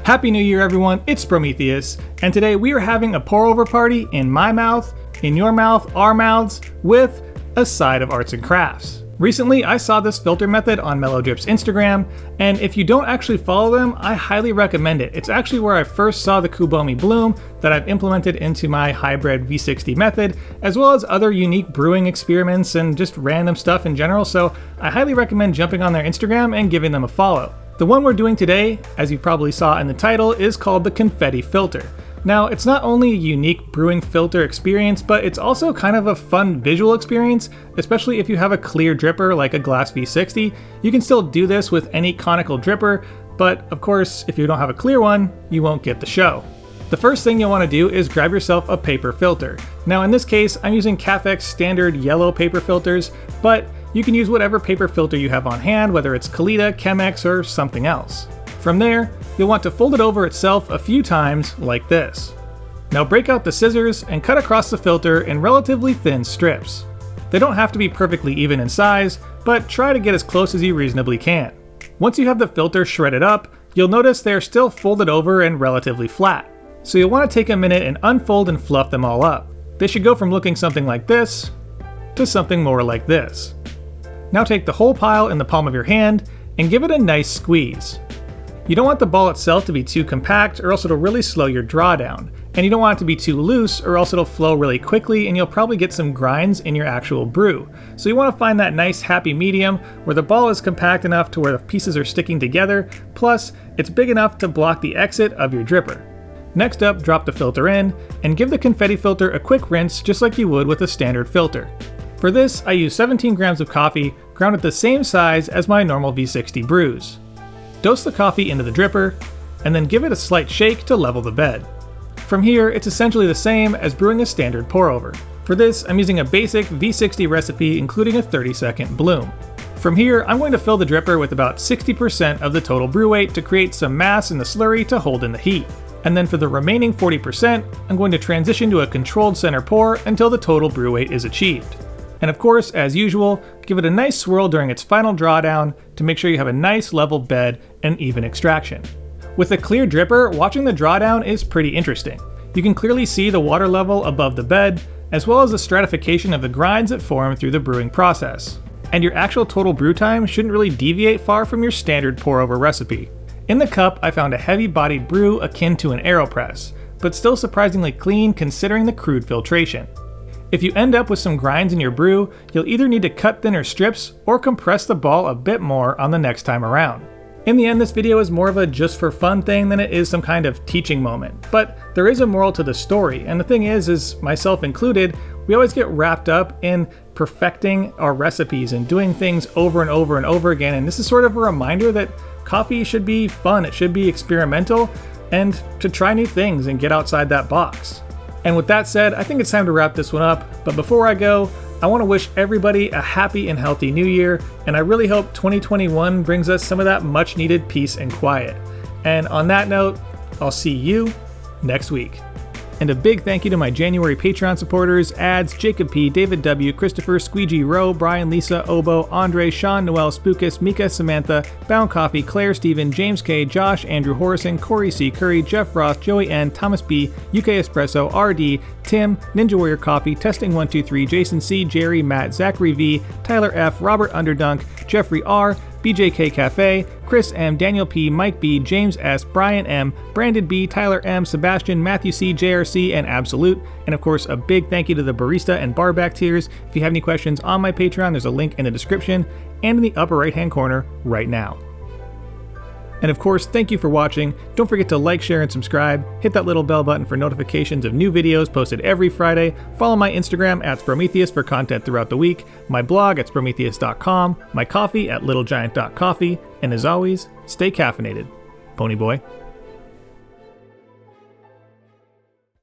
Happy New Year, everyone. It's Sprometheus, and today we are having a pour-over party in my mouth, in your mouth, our mouths, with a side of arts and crafts. Recently, I saw this filter method on Mellowdrip's Instagram, and if you don't actually follow them, I highly recommend it. It's actually where I first saw the Kubomi bloom that I've implemented into my hybrid V60 method, as well as other unique brewing experiments and just random stuff in general, so I highly recommend jumping on their Instagram and giving them a follow. The one we're doing today, as you probably saw in the title, is called the Confetti filter. Now, it's not only a unique brewing filter experience, but it's also kind of a fun visual experience, especially if you have a clear dripper like a glass V60. You can still do this with any conical dripper, but of course, if you don't have a clear one, you won't get the show. The first thing you'll want to do is grab yourself a paper filter. Now in this case, I'm using Cafex standard yellow paper filters, but you can use whatever paper filter you have on hand, whether it's Kalita, Chemex, or something else. From there, you'll want to fold it over itself a few times like this. Now break out the scissors and cut across the filter in relatively thin strips. They don't have to be perfectly even in size, but try to get as close as you reasonably can. Once you have the filter shredded up, you'll notice they're still folded over and relatively flat. So you'll want to take a minute and unfold and fluff them all up. They should go from looking something like this to something more like this. Now take the whole pile in the palm of your hand and give it a nice squeeze. You don't want the ball itself to be too compact or else it'll really slow your drawdown. And you don't want it to be too loose or else it'll flow really quickly and you'll probably get some grinds in your actual brew. So you want to find that nice happy medium where the ball is compact enough to where the pieces are sticking together, plus it's big enough to block the exit of your dripper. Next up, drop the filter in and give the confetti filter a quick rinse just like you would with a standard filter. For this, I use 17 grams of coffee ground at the same size as my normal V60 brews. Dose the coffee into the dripper, and then give it a slight shake to level the bed. From here, it's essentially the same as brewing a standard pour-over. For this, I'm using a basic V60 recipe including a 30-second bloom. From here, I'm going to fill the dripper with about 60% of the total brew weight to create some mass in the slurry to hold in the heat. And then for the remaining 40%, I'm going to transition to a controlled center pour until the total brew weight is achieved. And of course, as usual, give it a nice swirl during its final drawdown to make sure you have a nice level bed and even extraction. With a clear dripper, watching the drawdown is pretty interesting. You can clearly see the water level above the bed, as well as the stratification of the grinds that form through the brewing process. And your actual total brew time shouldn't really deviate far from your standard pour-over recipe. In the cup, I found a heavy-bodied brew akin to an AeroPress, but still surprisingly clean considering the crude filtration. If you end up with some grinds in your brew, you'll either need to cut thinner strips or compress the ball a bit more on the next time around. In the end, this video is more of a just for fun thing than it is some kind of teaching moment, but there is a moral to the story, and the thing is myself included, we always get wrapped up in perfecting our recipes and doing things over and over and over again, and this is sort of a reminder that coffee should be fun, it should be experimental, and to try new things and get outside that box. And with that said, I think it's time to wrap this one up, but before I go, I want to wish everybody a happy and healthy new year, and I really hope 2021 brings us some of that much needed peace and quiet. And on that note, I'll see you next week. And a big thank you to my January Patreon supporters, Ads, Jacob P, David W, Christopher, Squeegee, Rowe, Brian, Lisa, Obo, Andre, Sean, Noel, Spookus, Mika, Samantha, Bound Coffee, Claire, Steven, James K, Josh, Andrew Horrison, Corey C, Curry, Jeff Roth, Joey N, Thomas B, UK Espresso, RD, Tim, Ninja Warrior Coffee, Testing 123, Jason C, Jerry, Matt, Zachary V, Tyler F, Robert Underdunk, Jeffrey R, BJK Cafe, Chris M, Daniel P, Mike B, James S, Brian M, Brandon B, Tyler M, Sebastian, Matthew C, JRC, and Absolute. And of course, a big thank you to the barista and barback tiers. If you have any questions on my Patreon, there's a link in the description and in the upper right hand corner right now. And of course, thank you for watching. Don't forget to like, share, and subscribe. Hit that little bell button for notifications of new videos posted every Friday. Follow my Instagram at Sprometheus for content throughout the week, my blog at Sprometheus.com, my coffee at littlegiant.coffee, and as always, stay caffeinated. Pony Boy.